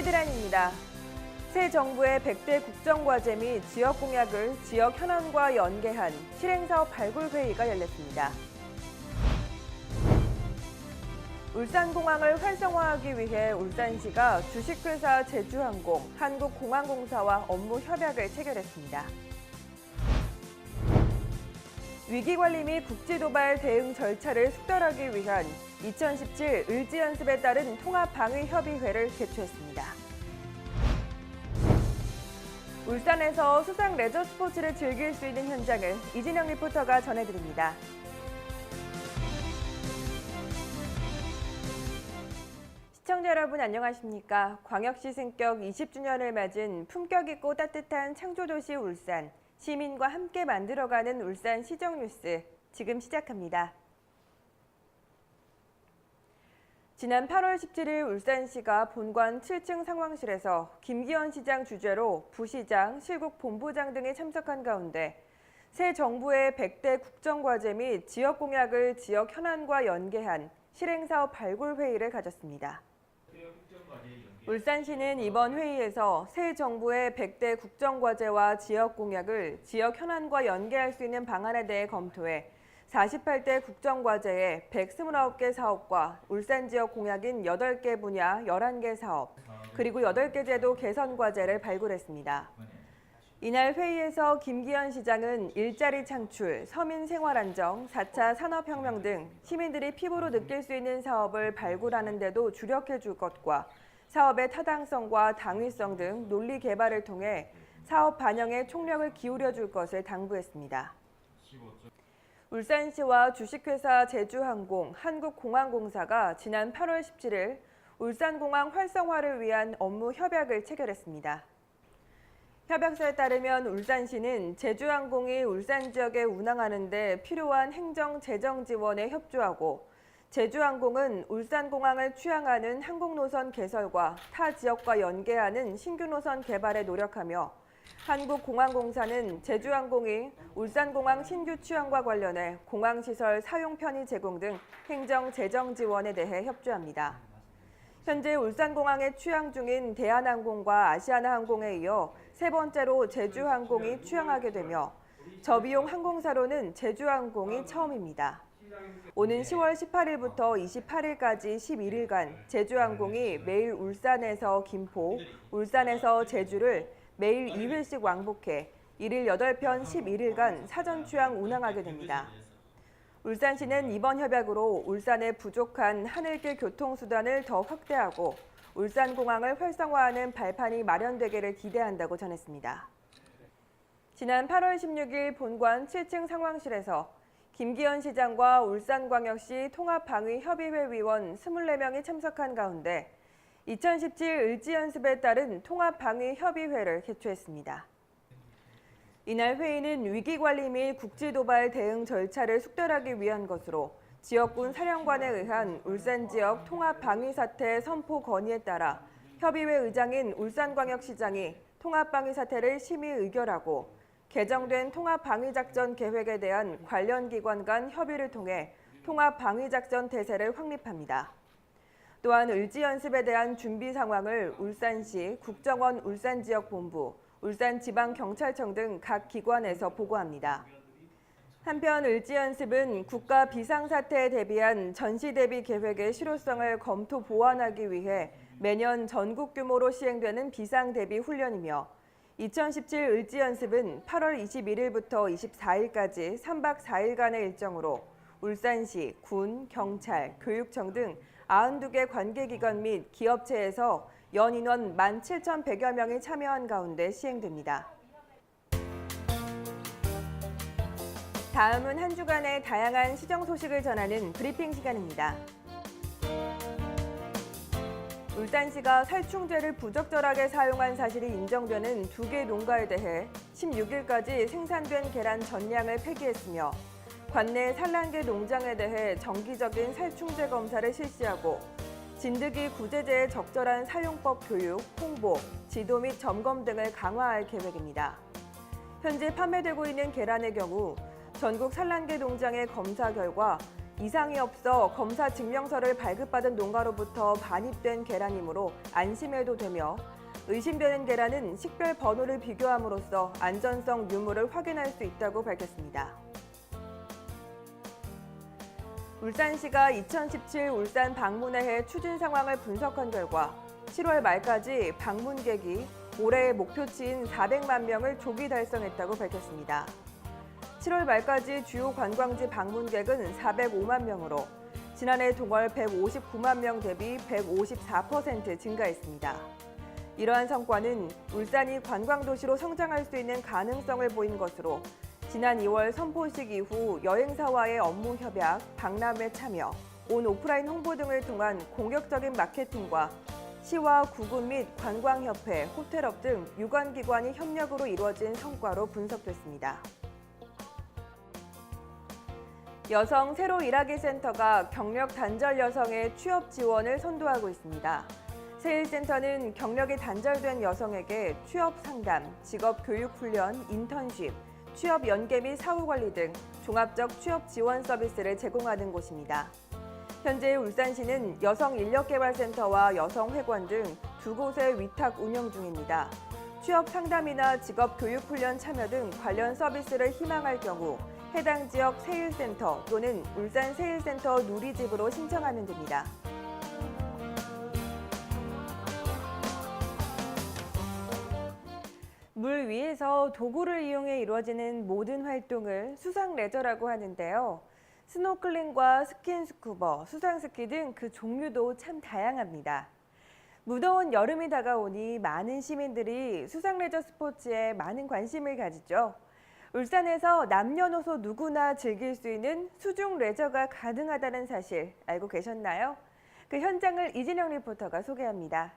헤드라인입니다. 새 정부의 100대 국정과제 및 지역 공약을 지역 현안과 연계한 실행사업 발굴회의가 열렸습니다. 울산공항을 활성화하기 위해 울산시가 주식회사 제주항공, 한국공항공사와 업무 협약을 체결했습니다. 위기관리 및 국지도발 대응 절차를 숙달하기 위한 2017 을지연습에 따른 통합방위협의회를 개최했습니다. 울산에서 수상 레저 스포츠를 즐길 수 있는 현장을 이진영 리포터가 전해드립니다. 시청자 여러분 안녕하십니까? 광역시 승격 20주년을 맞은 품격 있고 따뜻한 창조도시 울산, 시민과 함께 만들어가는 울산 시정뉴스, 지금 시작합니다. 지난 8월 17일 울산시가 본관 7층 상황실에서 김기현 시장 주재로 부시장, 실국 본부장 등이 참석한 가운데 새 정부의 100대 국정과제 및 지역 공약을 지역 현안과 연계한 실행사업 발굴회의를 가졌습니다. 울산시는 이번 회의에서 새 정부의 100대 국정과제와 지역 공약을 지역 현안과 연계할 수 있는 방안에 대해 검토해 48대 국정과제의 129개 사업과 울산 지역 공약인 8개 분야 11개 사업, 그리고 8개 제도 개선 과제를 발굴했습니다. 이날 회의에서 김기현 시장은 일자리 창출, 서민 생활 안정, 4차 산업혁명 등 시민들이 피부로 느낄 수 있는 사업을 발굴하는 데도 주력해 줄 것과 사업의 타당성과 당위성 등 논리 개발을 통해 사업 반영에 총력을 기울여 줄 것을 당부했습니다. 울산시와 주식회사 제주항공, 한국공항공사가 지난 8월 17일 울산공항 활성화를 위한 업무 협약을 체결했습니다. 협약서에 따르면 울산시는 제주항공이 울산 지역에 운항하는 데 필요한 행정, 재정 지원에 협조하고 제주항공은 울산공항을 취항하는 항공노선 개설과 타 지역과 연계하는 신규 노선 개발에 노력하며 한국공항공사는 제주항공이 울산공항 신규 취항과 관련해 공항시설 사용 편의 제공 등 행정, 재정 지원에 대해 협조합니다. 현재 울산공항에 취항 중인 대한항공과 아시아나항공에 이어 세 번째로 제주항공이 취항하게 되며 저비용 항공사로는 제주항공이 처음입니다. 오는 10월 18일부터 28일까지 11일간 제주항공이 매일 울산에서 김포, 울산에서 제주를 매일 2회씩 왕복해 1일 8편 11일간 사전 취항 운항하게 됩니다. 울산시는 이번 협약으로 울산의 부족한 하늘길 교통수단을 더 확대하고 울산공항을 활성화하는 발판이 마련되기를 기대한다고 전했습니다. 지난 8월 16일 본관 7층 상황실에서 김기현 시장과 울산광역시 통합방위협의회 위원 24명이 참석한 가운데 2017 을지연습에 따른 통합방위협의회를 개최했습니다. 이날 회의는 위기관리 및 국지도발 대응 절차를 숙달하기 위한 것으로 지역군 사령관에 의한 울산 지역 통합방위사태 선포 건의에 따라 협의회 의장인 울산광역시장이 통합방위사태를 심의 의결하고 개정된 통합방위작전 계획에 대한 관련 기관 간 협의를 통해 통합방위작전 대세를 확립합니다. 또한 을지연습에 대한 준비 상황을 울산시, 국정원 울산지역본부, 울산지방경찰청 등 각 기관에서 보고합니다. 한편 을지연습은 국가 비상사태에 대비한 전시대비 계획의 실효성을 검토 보완하기 위해 매년 전국 규모로 시행되는 비상대비 훈련이며 2017 을지연습은 8월 21일부터 24일까지 3박 4일간의 일정으로 울산시, 군, 경찰, 교육청 등 92개 관계기관 및 기업체에서 연 인원 17,100여 명이 참여한 가운데 시행됩니다. 다음은 한 주간의 다양한 시정 소식을 전하는 브리핑 시간입니다. 울산시가 살충제를 부적절하게 사용한 사실이 인정되는 2개 농가에 대해 16일까지 생산된 계란 전량을 폐기했으며 관내 산란계 농장에 대해 정기적인 살충제 검사를 실시하고 진드기 구제제의 적절한 사용법 교육, 홍보, 지도 및 점검 등을 강화할 계획입니다. 현재 판매되고 있는 계란의 경우 전국 산란계 농장의 검사 결과 이상이 없어 검사 증명서를 발급받은 농가로부터 반입된 계란이므로 안심해도 되며 의심되는 계란은 식별 번호를 비교함으로써 안전성 유무를 확인할 수 있다고 밝혔습니다. 울산시가 2017 울산 방문회 추진 상황을 분석한 결과 7월 말까지 방문객이 올해의 목표치인 400만 명을 조기 달성했다고 밝혔습니다. 7월 말까지 주요 관광지 방문객은 405만 명으로 지난해 동월 159만 명 대비 154% 증가했습니다. 이러한 성과는 울산이 관광도시로 성장할 수 있는 가능성을 보인 것으로 지난 2월 선포식 이후 여행사와의 업무 협약, 박람회 참여, 온 오프라인 홍보 등을 통한 공격적인 마케팅과 시와 구군 및 관광협회, 호텔업 등 유관기관이 협력으로 이루어진 성과로 분석됐습니다. 여성 새로 일하기 센터가 경력 단절 여성의 취업 지원을 선도하고 있습니다. 새1센터는 경력이 단절된 여성에게 취업 상담, 직업 교육 훈련, 인턴십, 취업 연계 및 사후 관리 등 종합적 취업 지원 서비스를 제공하는 곳입니다. 현재 울산시는 여성인력개발센터와 여성회관 등 두 곳의 위탁 운영 중입니다. 취업 상담이나 직업 교육 훈련 참여 등 관련 서비스를 희망할 경우 해당 지역 새1센터 또는 울산 새1센터 누리집으로 신청하면 됩니다. 물 위에서 도구를 이용해 이루어지는 모든 활동을 수상 레저라고 하는데요. 스노클링과 스킨스쿠버, 수상스키 등 그 종류도 참 다양합니다. 무더운 여름이 다가오니 많은 시민들이 수상 레저 스포츠에 많은 관심을 가지죠. 울산에서 남녀노소 누구나 즐길 수 있는 수중 레저가 가능하다는 사실 알고 계셨나요? 그 현장을 이진영 리포터가 소개합니다.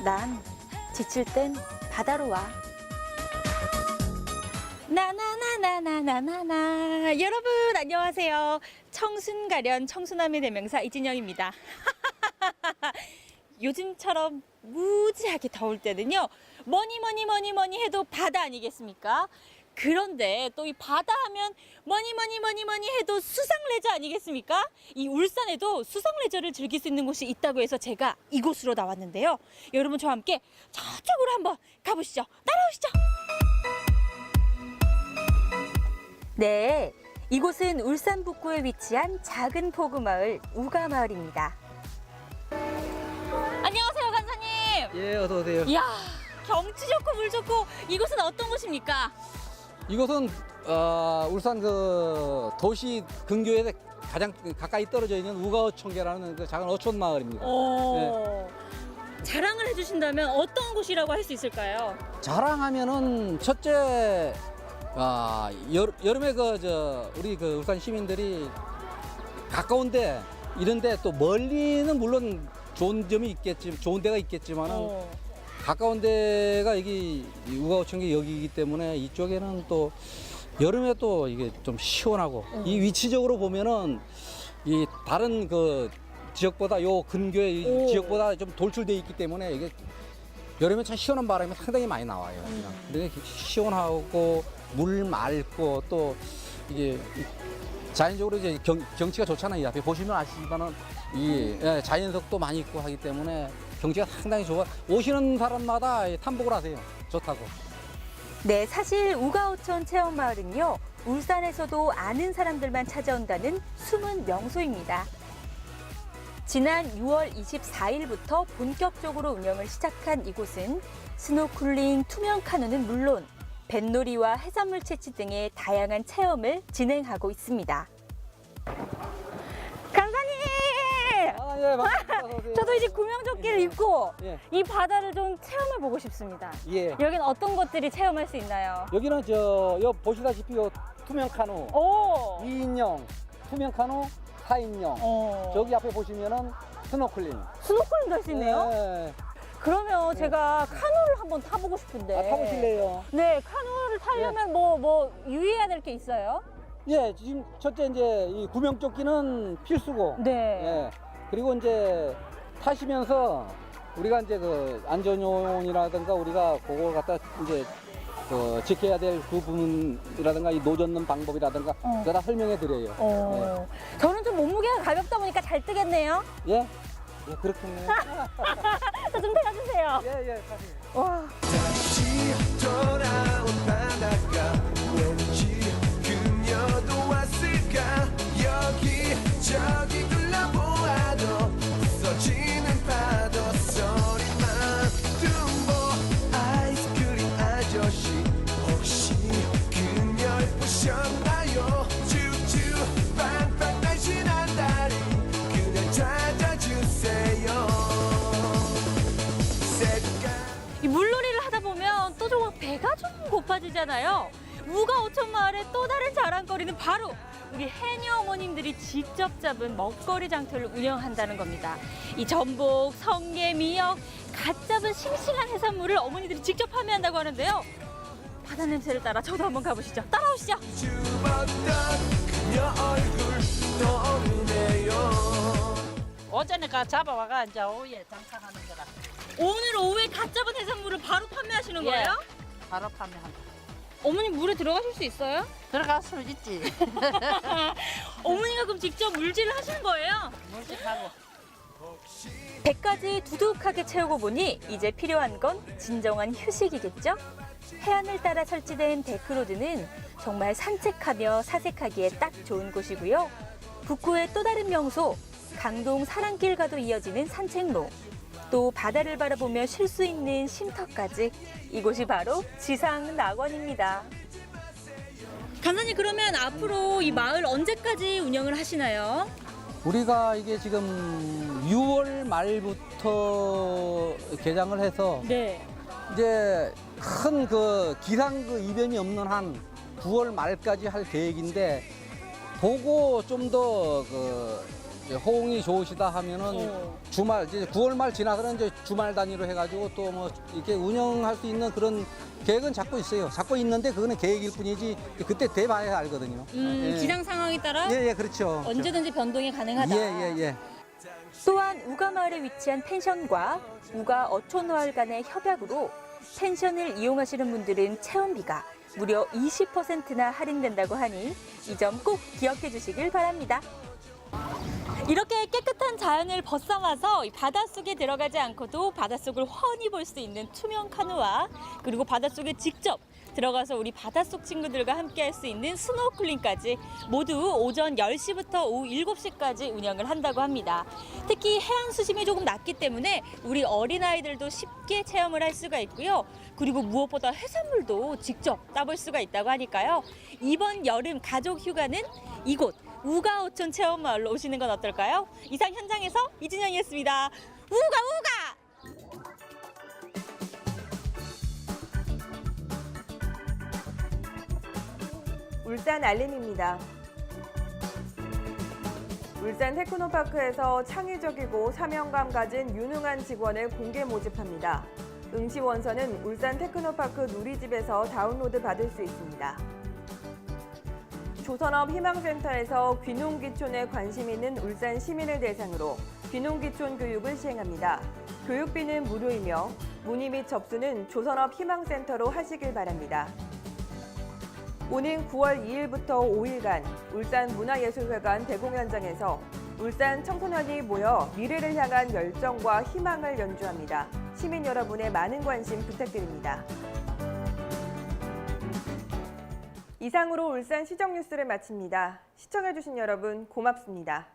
난 지칠 땐 바다로 와. 나나나나나나나나. 여러분 안녕하세요. 청순가련 청순함의 대명사 이진영입니다. 요즘처럼 무지하게 더울 때는요. 뭐니 해도 바다 아니겠습니까? 그런데 또 이 바다 하면 뭐니 해도 수상 레저 아니겠습니까? 이 울산에도 수상 레저를 즐길 수 있는 곳이 있다고 해서 제가 이곳으로 나왔는데요. 여러분 저와 함께 저쪽으로 한번 가보시죠. 따라오시죠. 네, 이곳은 울산 북구에 위치한 작은 포구마을 우가마을입니다. 안녕하세요, 간사님. 예, 어서 오세요. 이야, 경치 좋고 물 좋고 이곳은 어떤 곳입니까? 이곳은 울산 그 도시 근교에 가장 가까이 떨어져 있는 우가어촌계라는 그 작은 어촌 마을입니다. 오, 자랑을 해주신다면 어떤 곳이라고 할 수 있을까요? 자랑하면은 첫째 여름에 우리 그 울산 시민들이 가까운데 이런데 또 멀리는 물론 좋은 점이 있겠지, 좋은 데가 있겠지만은. 가까운 데가 여기 우가어촌계 여기이기 때문에 이쪽에는 또 여름에 또 이게 좀 시원하고 이 위치적으로 보면은 이 다른 그 지역보다 요 근교의 지역보다 좀 돌출돼 있기 때문에 이게 여름에 참 시원한 바람이 상당히 많이 나와요. 그러니 시원하고 물 맑고 또 이게 자연적으로 이제 경치가 좋잖아요. 이 앞에 보시면 아시지만은 이 자연석도 많이 있고 하기 때문에 경치가 상당히 좋아. 오시는 사람마다 탐복을 하세요. 좋다고. 네, 사실 우가오촌 체험마을은요, 울산에서도 아는 사람들만 찾아온다는 숨은 명소입니다. 지난 6월 24일부터 본격적으로 운영을 시작한 이곳은 스노클링, 투명 카누는 물론 뱃놀이와 해산물 채취 등의 다양한 체험을 진행하고 있습니다. 강사님! 예, 반갑습니다. 저도 이제 구명조끼를 입고 예. 이 바다를 좀 체험해 보고 싶습니다. 예. 여기는 어떤 것들이 체험할 수 있나요? 여기는 보시다시피 투명 카누, 오! 2인용, 투명 카누, 4인용. 저기 앞에 보시면은 스노클링. 스노클링도 할 수 있네요? 예. 그러면 제가 카누를 한번 타보고 싶은데. 타보실래요? 네, 카누를 타려면 뭐 유의해야 될 게 있어요? 예, 지금 첫째 이제 이 구명조끼는 필수고. 네. 예. 그리고 이제 타시면서 우리가 이제 그 안전요원이라든가 우리가 그걸 갖다 이제 그 지켜야 될 그 부분이라든가 이 노젓는 방법이라든가 그거 다 설명해 드려요. 저는 좀 몸무게가 가볍다 보니까 잘 뜨겠네요. 예. 예. 예, 그렇겠네요. 저 좀 태워주세요. 예, 예, 가세요. 와. 다시 돌아온 바닷가 왠지 그녀도 왔을까 여기저기 둘러보아도 부서지는 파도 소리만 tum보 아이스크림 아저씨 혹시 그녀를 보셨나요 쭈쭈 빵빵 날씬한 다리 그녀 찾아주세요 이 물놀이를 하다 보면 또 좀 배가 좀 고파지잖아요. 우가 오천 마을의 또 다른 자랑거리는 바로 우리 해녀 어머님들이 직접 잡은 먹거리 장터를 운영한다는 겁니다. 이 전복, 성게, 미역, 갓 잡은 싱싱한 해산물을 어머니들이 직접 판매한다고 하는데요. 바다 냄새를 따라 저도 한번 가보시죠. 따라오시죠. 죽었던 그녀 얼굴 떠오르네요 오전에 가 잡아와가 이제 오후에 장사하는 거라. 오늘 오후에 갓 잡은 해산물을 바로 판매하시는 예. 거예요? 바로 판매한다. 어머님 물에 들어가실 수 있어요? 들어갈 수 있지. 어머니가 그럼 직접 물질을 하시는 거예요? 물질하고. 배까지 두둑하게 채우고 보니 이제 필요한 건 진정한 휴식이겠죠? 해안을 따라 설치된 데크로드는 정말 산책하며 사색하기에 딱 좋은 곳이고요. 북구의 또 다른 명소, 강동 사랑길과도 이어지는 산책로, 또 바다를 바라보며 쉴 수 있는 쉼터까지 이곳이 바로 지상 낙원입니다. 간사님 그러면 앞으로 이 마을 언제까지 운영을 하시나요? 우리가 이게 지금 6월 말부터 개장을 해서 네. 이제 큰 그 기상 그 이변이 없는 한 9월 말까지 할 계획인데 보고 좀 더 그 호응이 좋으시다 하면은 주말 이제 9월 말 지나서는 이제 주말 단위로 해가지고 또 뭐 이렇게 운영할 수 있는 그런 계획은 잡고 있어요. 잡고 있는데 그거는 계획일 뿐이지 그때 돼봐야 알거든요. 예. 기상 상황에 따라 예, 그렇죠. 언제든지 변동이 가능하다. 예. 또한 우가마을에 위치한 펜션과 우가 어촌마을 간의 협약으로 펜션을 이용하시는 분들은 체험비가 무려 20%나 할인된다고 하니 이 점 꼭 기억해 주시길 바랍니다. 이렇게 깨끗한 자연을 벗삼아서 바닷속에 들어가지 않고도 바닷속을 훤히 볼 수 있는 투명 카누와 그리고 바닷속에 직접 들어가서 우리 바닷속 친구들과 함께 할 수 있는 스노클링까지 모두 오전 10시부터 오후 7시까지 운영을 한다고 합니다. 특히 해안 수심이 조금 낮기 때문에 우리 어린아이들도 쉽게 체험을 할 수가 있고요. 그리고 무엇보다 해산물도 직접 따볼 수가 있다고 하니까요. 이번 여름 가족 휴가는 이곳 우가오촌 체험마을로 오시는 건 어떨까요? 이상 현장에서 이진영이었습니다. 우가! 울산 알림입니다. 울산 테크노파크에서 창의적이고 사명감 가진 유능한 직원을 공개 모집합니다. 응시 원서는 울산 테크노파크 누리집에서 다운로드 받을 수 있습니다. 조선업 희망센터에서 귀농귀촌에 관심 있는 울산 시민을 대상으로 귀농귀촌 교육을 시행합니다. 교육비는 무료이며 문의 및 접수는 조선업 희망센터로 하시길 바랍니다. 오는 9월 2일부터 5일간 울산 문화예술회관 대공연장에서 울산 청소년이 모여 미래를 향한 열정과 희망을 연주합니다. 시민 여러분의 많은 관심 부탁드립니다. 이상으로 울산 시정 뉴스를 마칩니다. 시청해주신 여러분 고맙습니다.